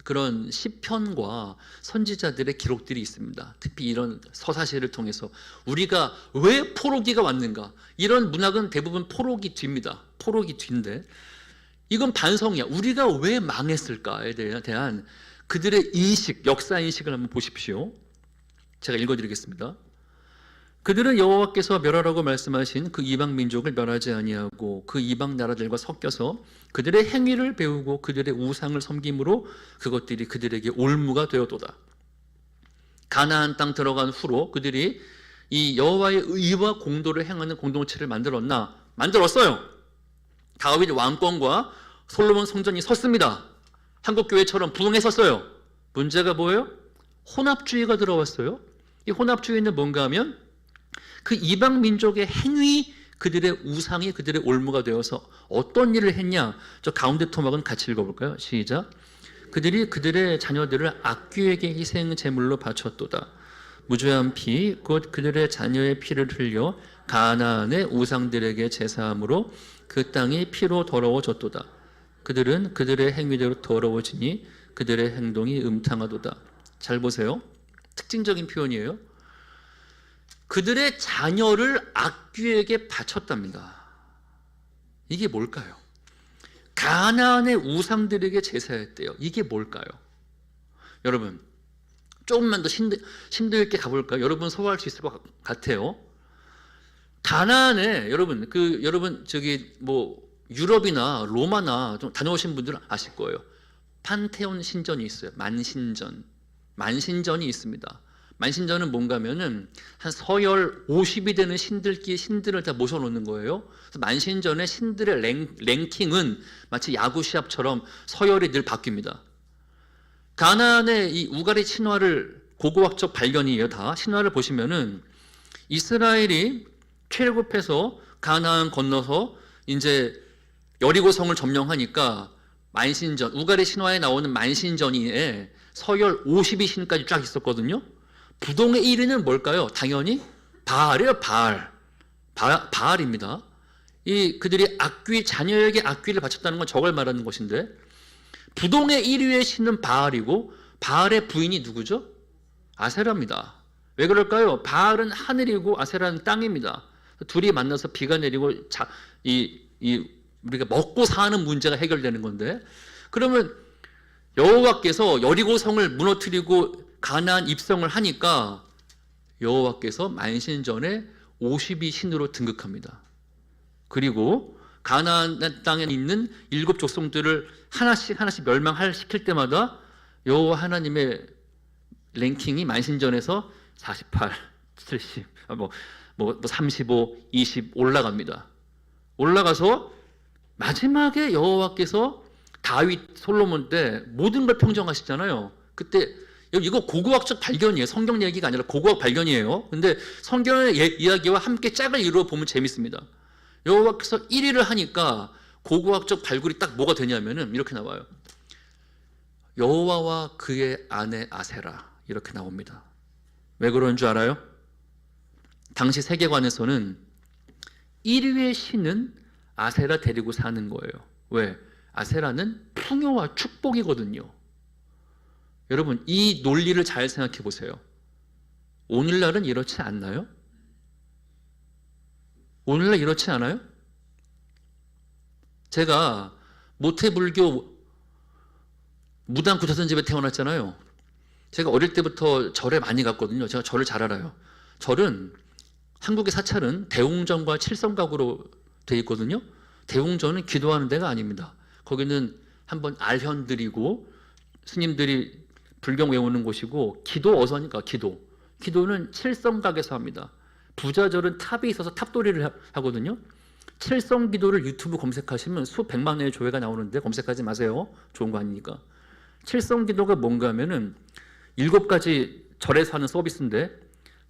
그런 시편과 선지자들의 기록들이 있습니다. 특히 이런 서사시를 통해서 우리가 왜 포로기가 왔는가, 이런 문학은 대부분 포로기 뒤입니다. 포로기 뒤인데 이건 반성이야. 우리가 왜 망했을까에 대한 그들의 인식, 역사 인식을 한번 보십시오. 제가 읽어드리겠습니다. 그들은 여호와께서 멸하라고 말씀하신 그 이방 민족을 멸하지 아니하고 그 이방 나라들과 섞여서 그들의 행위를 배우고 그들의 우상을 섬김으로 그것들이 그들에게 올무가 되었도다. 가나안 땅 들어간 후로 그들이 이 여호와의 의와 공도를 행하는 공동체를 만들었나? 만들었어요. 다윗 왕권과 솔로몬 성전이 섰습니다. 한국 교회처럼 부흥했었어요. 문제가 뭐예요? 혼합주의가 들어왔어요. 이 혼합주의는 뭔가 하면 그 이방 민족의 행위, 그들의 우상이 그들의 올무가 되어서 어떤 일을 했냐? 저 가운데 토막은 같이 읽어볼까요? 시작. 그들이 그들의 자녀들을 악귀에게 희생 제물로 바쳤도다. 무죄한 피, 곧 그들의 자녀의 피를 흘려 가나안의 우상들에게 제사함으로 그 땅이 피로 더러워졌도다. 그들은 그들의 행위대로 더러워지니 그들의 행동이 음탕하도다. 잘 보세요. 특징적인 표현이에요. 그들의 자녀를 악귀에게 바쳤답니다. 이게 뭘까요? 가나안의 우상들에게 제사했대요. 이게 뭘까요? 여러분, 조금만 더 심도 있게 가볼까요? 여러분 소화할 수 있을 것 같아요. 가나안에 여러분 저기 뭐 유럽이나 로마나 좀 다녀오신 분들은 아실 거예요. 판테온 신전이 있어요. 만신전이 있습니다. 만신전은 뭔가 하면은 한 서열 50이 되는 신들을 다 모셔놓는 거예요. 그래서 만신전의 신들의 랭킹은 마치 야구 시합처럼 서열이 늘 바뀝니다. 가나안의 이 우가리 신화를, 고고학적 발견이에요. 다 신화를 보시면은 이스라엘이 출애굽해서 가나안 건너서 이제 여리고성을 점령하니까 만신전, 우가리 신화에 나오는 만신전이에 서열 50이 신까지 쫙 있었거든요. 부동의 1위는 뭘까요? 당연히 바알이에요. 바알입니다. 그들이 자녀에게 악귀를 바쳤다는 건 저걸 말하는 것인데, 부동의 1위의 신은 바알이고 바알의 부인이 누구죠? 아세라입니다. 왜 그럴까요? 바알은 하늘이고 아세라는 땅입니다. 둘이 만나서 비가 내리고 우리가 먹고 사는 문제가 해결되는 건데, 그러면 여호와께서 여리고성을 무너뜨리고 가나안 입성을 하니까 여호와께서 만신전에 50이 신으로 등극합니다. 그리고 가나안 땅에 있는 7 족속들을 하나씩 멸망시킬 때마다 여호와 하나님의 랭킹이 만신전에서 48, 70, 35, 20 올라갑니다. 올라가서 마지막에 여호와께서 다윗 솔로몬 때 모든 걸 평정하시잖아요. 그때 이거 고고학적 발견이에요. 성경 얘기가 아니라 고고학 발견이에요. 근데 성경의 이야기와 함께 짝을 이루어 보면 재밌습니다. 여호와께서 1위를 하니까 고고학적 발굴이 딱 뭐가 되냐면은 이렇게 나와요. 여호와와 그의 아내 아세라, 이렇게 나옵니다. 왜 그런 줄 알아요? 당시 세계관에서는 1위의 신은 아세라 데리고 사는 거예요. 왜? 아세라는 풍요와 축복이거든요. 여러분, 이 논리를 잘 생각해 보세요. 오늘날은 이렇지 않나요? 오늘날 이렇지 않아요? 제가 모태불교 무당 구사선 집에 태어났잖아요. 제가 어릴 때부터 절에 많이 갔거든요. 제가 절을 잘 알아요. 절은, 한국의 사찰은 대웅전과 칠성각으로 되어 있거든요. 대웅전은 기도하는 데가 아닙니다. 거기는 한번 알현 드리고 스님들이 불경 외우는 곳이고, 기도 어디서 하니까 기도는 칠성각에서 합니다. 부자절은 탑에 있어서 탑돌이를 하거든요. 칠성 기도를 유튜브 검색하시면 수백만 회의 조회가 나오는데 검색하지 마세요. 좋은 거 아니니까. 칠성 기도가 뭔가 하면은 7가지 절에서 하는 서비스인데,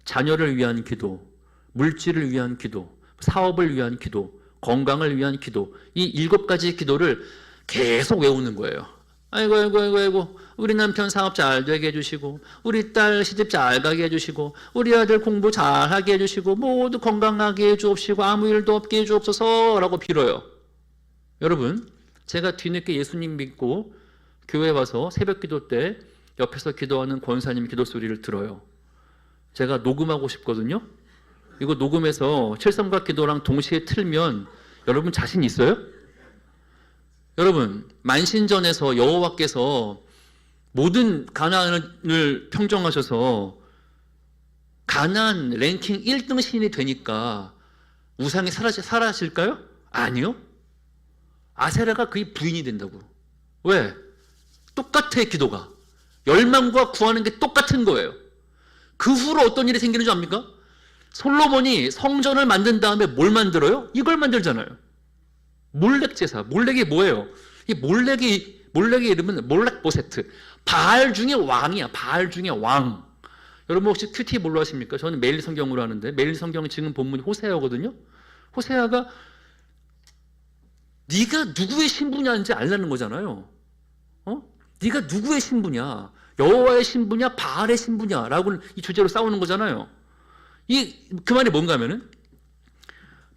자녀를 위한 기도, 물질을 위한 기도, 사업을 위한 기도, 건강을 위한 기도, 이 7가지 기도를 계속 외우는 거예요. 아이고 우리 남편 사업 잘 되게 해주시고, 우리 딸 시집 잘 가게 해주시고, 우리 아들 공부 잘 하게 해주시고, 모두 건강하게 해주옵시고, 아무 일도 없게 해주옵소서 라고 빌어요. 여러분, 제가 뒤늦게 예수님 믿고 교회 와서 새벽 기도 때 옆에서 기도하는 권사님 기도 소리를 들어요. 제가 녹음하고 싶거든요. 이거 녹음해서 칠성각 기도랑 동시에 틀면 여러분 자신 있어요? 여러분, 만신전에서 여호와께서 모든 가나안을 평정하셔서 가나안 랭킹 1등 신이 되니까 우상이 사라질까요? 아니요. 아세라가 그의 부인이 된다고. 왜? 똑같아, 기도가. 열망과 구하는 게 똑같은 거예요. 그 후로 어떤 일이 생기는 줄 압니까? 솔로몬이 성전을 만든 다음에 뭘 만들어요? 이걸 만들잖아요. 몰렉 제사. 몰렉이 뭐예요? 이 몰렉의 이름은 몰렉보세트. 바알 중에 왕이야. 바알 중에 왕. 여러분 혹시 큐티 뭘로 하십니까? 저는 매일 성경으로 하는데, 매일 성경은 지금 본문이 호세아거든요. 호세아가 네가 누구의 신부냐인지 알라는 거잖아요. 네가 누구의 신부냐? 여호와의 신부냐? 바알의 신부냐? 라고 이 주제로 싸우는 거잖아요. 그 말이 뭔가 하면은,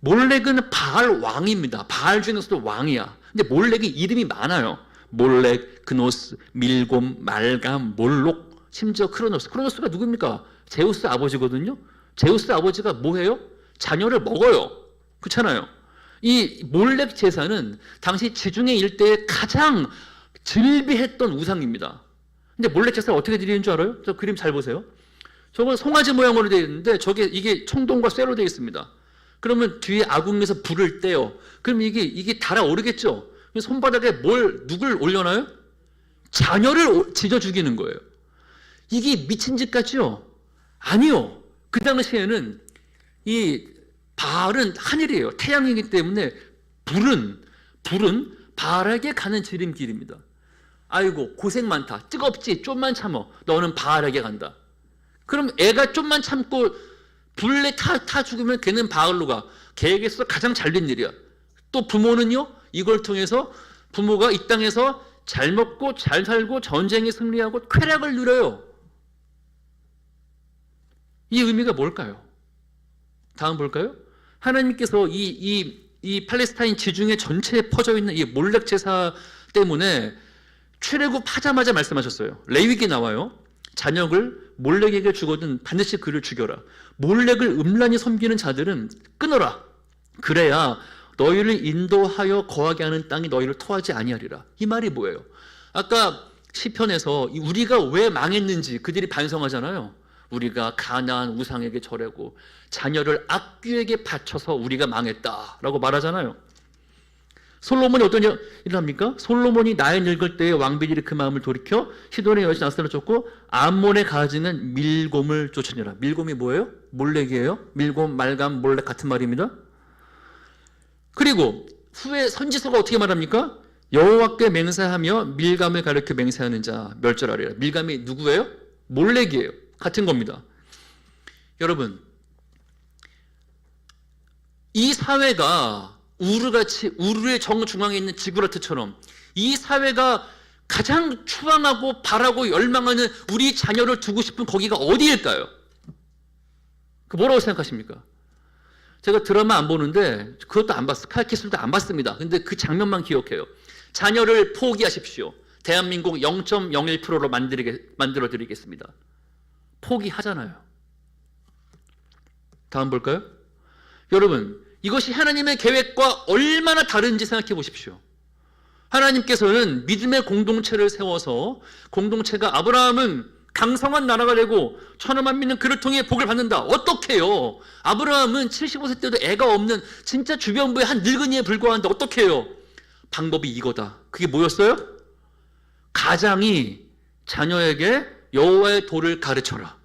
몰렉은 바알 왕입니다. 바알 중에서도 왕이야. 근데 몰렉이 이름이 많아요. 몰렉, 그노스, 밀곰, 말감, 몰록, 심지어 크로노스. 크로노스가 누굽니까? 제우스 아버지거든요. 제우스 아버지가 뭐 해요? 자녀를 먹어요. 그렇잖아요. 이 몰렉 제사는 당시 지중해 일대에 가장 즐비했던 우상입니다. 근데 몰렉 제사 어떻게 드리는 줄 알아요? 저 그림 잘 보세요. 저건 송아지 모양으로 되어 있는데 이게 청동과 쇠로 되어 있습니다. 그러면 뒤에 아궁에서 불을 떼요. 그럼 이게 달아오르겠죠. 손바닥에 누굴 올려놔요? 자녀를 지져 죽이는 거예요. 이게 미친 짓 같죠? 아니요. 그 당시에는 이 바알은 하늘이에요. 태양이기 때문에 불은 바알에게 가는 지름길입니다. 아이고 고생 많다. 뜨겁지? 좀만 참어. 너는 바알에게 간다. 그럼 애가 좀만 참고 불에 타 죽으면 걔는 바알로 가. 걔에게서 가장 잘된 일이야. 또 부모는요, 이걸 통해서 부모가 이 땅에서 잘 먹고 잘 살고 전쟁에 승리하고 쾌락을 누려요. 이 의미가 뭘까요? 다음 볼까요? 하나님께서 이 팔레스타인 지중해 전체에 퍼져 있는 이 몰렉 제사 때문에 출애굽하자마자 말씀하셨어요. 레위기 나와요. 자녀를 몰렉에게 주거든 반드시 그를 죽여라. 몰렉을 음란히 섬기는 자들은 끊어라. 그래야 너희를 인도하여 거하게 하는 땅이 너희를 토하지 아니하리라. 이 말이 뭐예요? 아까 시편에서 우리가 왜 망했는지 그들이 반성하잖아요. 우리가 가나안 우상에게 절하고 자녀를 악귀에게 바쳐서 우리가 망했다라고 말하잖아요. 솔로몬이 어떤 일을 합니까? 솔로몬이 나이 늙을 때에 왕비들이 그 마음을 돌이켜 시돈의 여신 아스타를 쫓고 암몬에 가지는 밀곰을 쫓으니라. 밀곰이 뭐예요? 몰렉이에요. 밀곰, 말감, 몰렉 같은 말입니다. 그리고 후에 선지서가 어떻게 말합니까? 여호와께 맹세하며 밀감을 가리켜 맹세하는 자 멸절하리라. 밀감이 누구예요? 몰렉이에요. 같은 겁니다. 여러분, 이 사회가 우르의 정중앙에 있는 지구라트처럼 이 사회가 가장 추앙하고 바라고 열망하는 우리 자녀를 두고 싶은 거기가 어디일까요? 그 뭐라고 생각하십니까? 제가 드라마 안 보는데 그것도 안 봤어요. 칼키술도 안 봤습니다. 근데 그 장면만 기억해요. 자녀를 포기하십시오. 대한민국 0.01%로 만들어 드리겠습니다. 포기하잖아요. 다음 볼까요? 여러분, 이것이 하나님의 계획과 얼마나 다른지 생각해 보십시오. 하나님께서는 믿음의 공동체를 세워서 공동체가 아브라함은 강성한 나라가 되고 천하만 믿는 그를 통해 복을 받는다. 어떻게 해요? 아브라함은 75세 때도 애가 없는 진짜 주변부의 한 늙은이에 불과한데 어떻게 해요? 방법이 이거다. 그게 뭐였어요? 가장이 자녀에게 여호와의 도를 가르쳐라.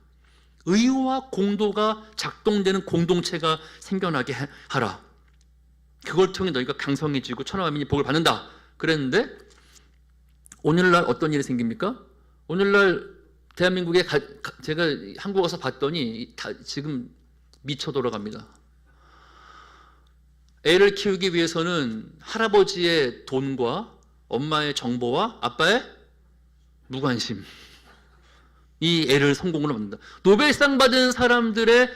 의와 공도가 작동되는 공동체가 생겨나게 하라. 그걸 통해 너희가 강성해지고 천하만민이 복을 받는다. 그랬는데 오늘날 어떤 일이 생깁니까? 오늘날 대한민국에 제가 한국 와서 봤더니 지금 미쳐 돌아갑니다. 애를 키우기 위해서는 할아버지의 돈과 엄마의 정보와 아빠의 무관심, 이 애를 성공으로 만든다. 노벨상 받은 사람들의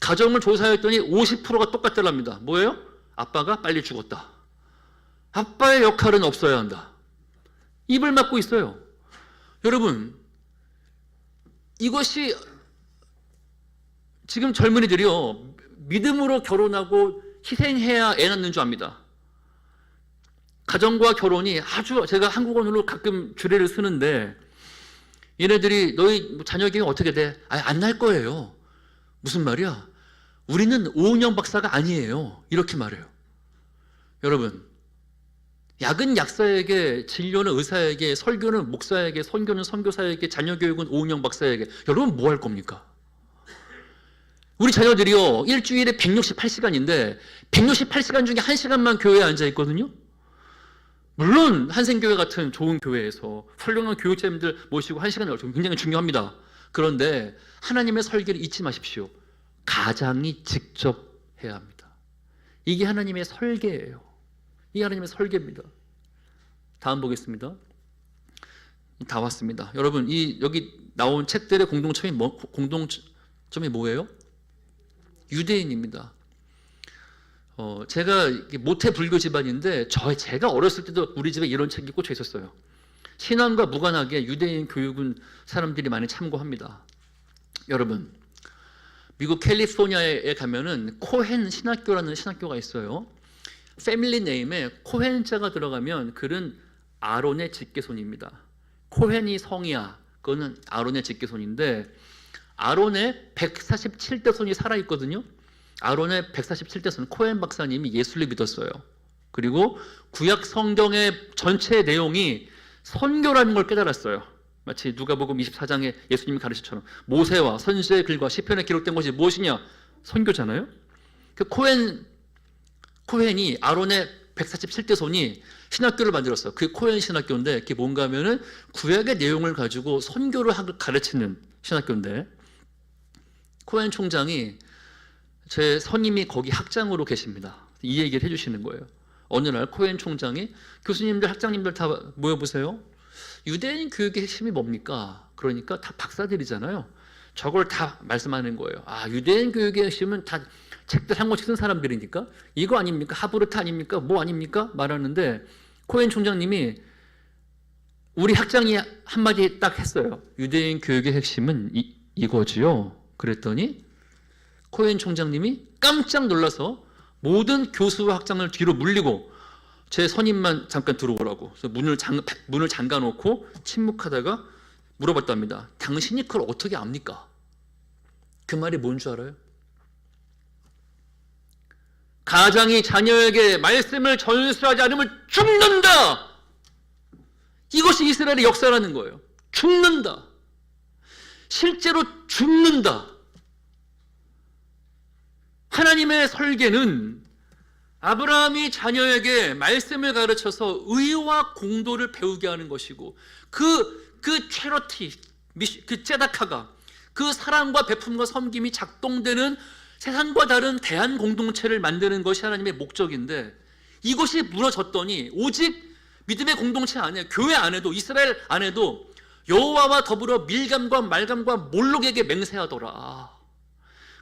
가정을 조사했더니 50%가 똑같더랍니다. 뭐예요? 아빠가 빨리 죽었다. 아빠의 역할은 없어야 한다. 입을 막고 있어요. 여러분, 이것이 지금 젊은이들이요, 믿음으로 결혼하고 희생해야 애 낳는 줄 압니다. 가정과 결혼이 아주, 제가 한국어로 가끔 주례를 쓰는데 얘네들이 너희 자녀 계획 어떻게 돼? 안 날 거예요. 무슨 말이야? 우리는 오은영 박사가 아니에요. 이렇게 말해요. 여러분, 약은 약사에게, 진료는 의사에게, 설교는 목사에게, 선교는 선교사에게, 자녀 교육은 오은영 박사에게. 여러분 뭐 할 겁니까? 우리 자녀들이요, 일주일에 168시간인데 168시간 중에 1시간만 교회에 앉아 있거든요. 물론 한생교회 같은 좋은 교회에서 훌륭한 교육자님들 모시고 1시간을 굉장히 중요합니다. 그런데 하나님의 설계를 잊지 마십시오. 가장이 직접 해야 합니다. 이게 하나님의 설계예요. 이게 하나님의 설계입니다. 다음 보겠습니다. 다 왔습니다. 여러분, 여기 나온 책들의 공동점이 뭐예요? 유대인입니다. 제가 모태 불교 집안인데 제가 어렸을 때도 우리 집에 이런 책이 꽂혀 있었어요. 신앙과 무관하게 유대인 교육은 사람들이 많이 참고합니다. 여러분, 미국 캘리포니아에 가면은 코헨 신학교라는 신학교가 있어요. 패밀리 네임에 코헨자가 들어가면 그는 아론의 직계손입니다. 코헨이 성이야. 그거는 아론의 직계손인데 아론의 147대 손이 살아있거든요. 아론의 147대 손, 코헨 박사님이 예수를 믿었어요. 그리고 구약 성경의 전체 내용이 선교라는 걸 깨달았어요. 마치 누가복음 24장에 예수님이 가르치처럼 모세와 선지자의 글과 시편에 기록된 것이 무엇이냐? 선교잖아요. 그 코헨이 아론의 147대 손이 신학교를 만들었어요. 그게 코헨 신학교인데 그게 뭔가 하면은 구약의 내용을 가지고 선교를 가르치는 신학교인데 코헨 총장이 제 선임이 거기 학장으로 계십니다. 이 얘기를 해주시는 거예요. 어느 날 코헨 총장이 교수님들, 학장님들 다 모여보세요. 유대인 교육의 핵심이 뭡니까? 그러니까 다 박사들이잖아요. 저걸 다 말씀하는 거예요. 유대인 교육의 핵심은 다 책들 한 권씩 쓴 사람들이니까 이거 아닙니까? 하브르트 아닙니까? 뭐 아닙니까? 말하는데 코헨 총장님이 우리 학장이 한마디 딱 했어요. 유대인 교육의 핵심은 이거지요. 그랬더니 코헨 총장님이 깜짝 놀라서 모든 교수와 학장을 뒤로 물리고 제 선임만 잠깐 들어오라고. 그래서 문을 잠가 놓고 침묵하다가 물어봤답니다. 당신이 그걸 어떻게 압니까? 그 말이 뭔 줄 알아요? 가장이 자녀에게 말씀을 전수하지 않으면 죽는다. 이것이 이스라엘의 역사라는 거예요. 죽는다. 실제로 죽는다. 하나님의 설계는 아브라함이 자녀에게 말씀을 가르쳐서 의와 공도를 배우게 하는 것이고 그 체러티, 그 ጼ다카가 그 사랑과 베품과 섬김이 작동되는 세상과 다른 대한 공동체를 만드는 것이 하나님의 목적인데, 이것이 무너졌더니 오직 믿음의 공동체 안에, 교회 안에도, 이스라엘 안에도 여호와와 더불어 밀감과 말감과 몰록에게 맹세하더라.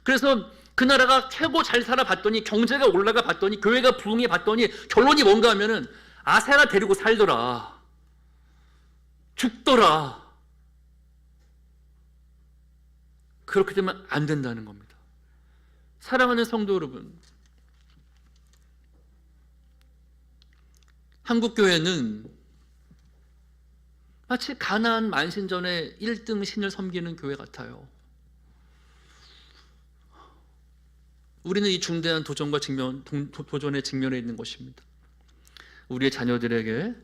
그래서 그 나라가 최고 잘 살아봤더니, 경제가 올라가 봤더니, 교회가 부흥해 봤더니 결론이 뭔가 하면은 아세라 데리고 살더라, 죽더라. 그렇게 되면 안 된다는 겁니다. 사랑하는 성도 여러분, 한국교회는 마치 가나안 만신전의 1등 신을 섬기는 교회 같아요. 우리는 이 중대한 도전과 도전에 직면해 있는 것입니다. 우리의 자녀들에게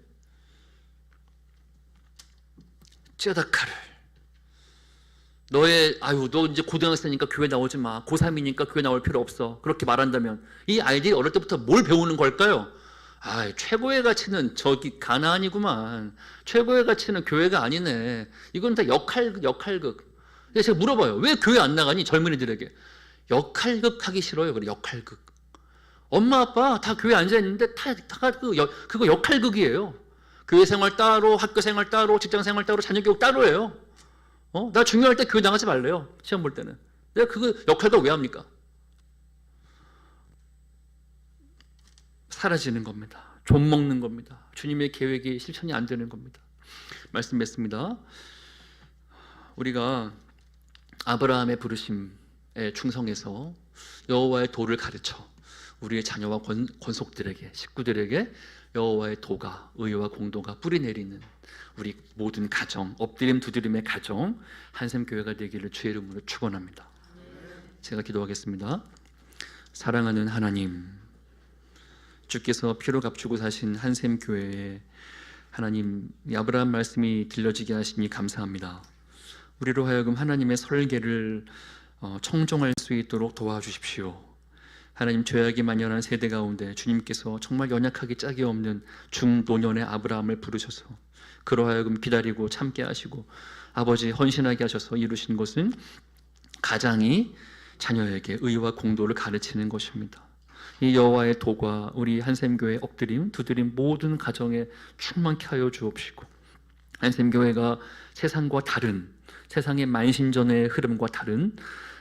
쯔다카를, 너 이제 고등학생이니까 교회 나오지 마, 고3이니까 교회 나올 필요 없어, 그렇게 말한다면 이 아이들이 어릴 때부터 뭘 배우는 걸까요? 최고의 가치는 저기 가나안이구만, 최고의 가치는 교회가 아니네, 이건 다 역할극. 제가 물어봐요, 왜 교회 안 나가니? 젊은이들에게. 역할극 하기 싫어요. 그래, 역할극. 엄마 아빠 다 교회 앉아 있는데 그거 역할극이에요. 교회 생활 따로, 학교 생활 따로, 직장 생활 따로, 자녀 교육 따로예요. 나 중요할 때 교회 나가지 말래요. 시험 볼 때는. 내가 그거 역할극 왜 합니까? 사라지는 겁니다. 좀 먹는 겁니다. 주님의 계획이 실천이 안 되는 겁니다. 말씀했습니다. 우리가 아브라함의 부르심에 충성해서 여호와의 도를 가르쳐 우리의 자녀와 권속들에게, 식구들에게 여호와의 도가, 의와 공도가 뿌리 내리는 우리 모든 가정, 엎드림 두드림의 가정, 한샘교회가 되기를 주의 이름으로 축원합니다. 제가 기도하겠습니다. 사랑하는 하나님, 주께서 피로 값주고 사신 한샘교회에 하나님, 아브라함 말씀이 들려지게 하시니 감사합니다. 우리로 하여금 하나님의 설계를 청종할 수 있도록 도와주십시오. 하나님, 죄악이 만연한 세대 가운데 주님께서 정말 연약하기 짝이 없는 중노년의 아브라함을 부르셔서 그로 하여금 기다리고 참게 하시고 아버지 헌신하게 하셔서 이루신 것은 가장이 자녀에게 의와 공도를 가르치는 것입니다. 이 여호와의 도가 우리 한샘교회 엎드림 두드림 모든 가정에 충만케 하여 주옵시고, 한샘교회가 세상과 다른, 세상의 만신전의 흐름과 다른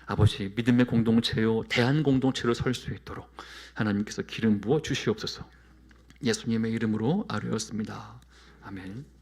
아버지 믿음의 공동체요, 대한 공동체로 설 수 있도록 하나님께서 기름 부어 주시옵소서. 예수님의 이름으로 아뢰었습니다. 아멘.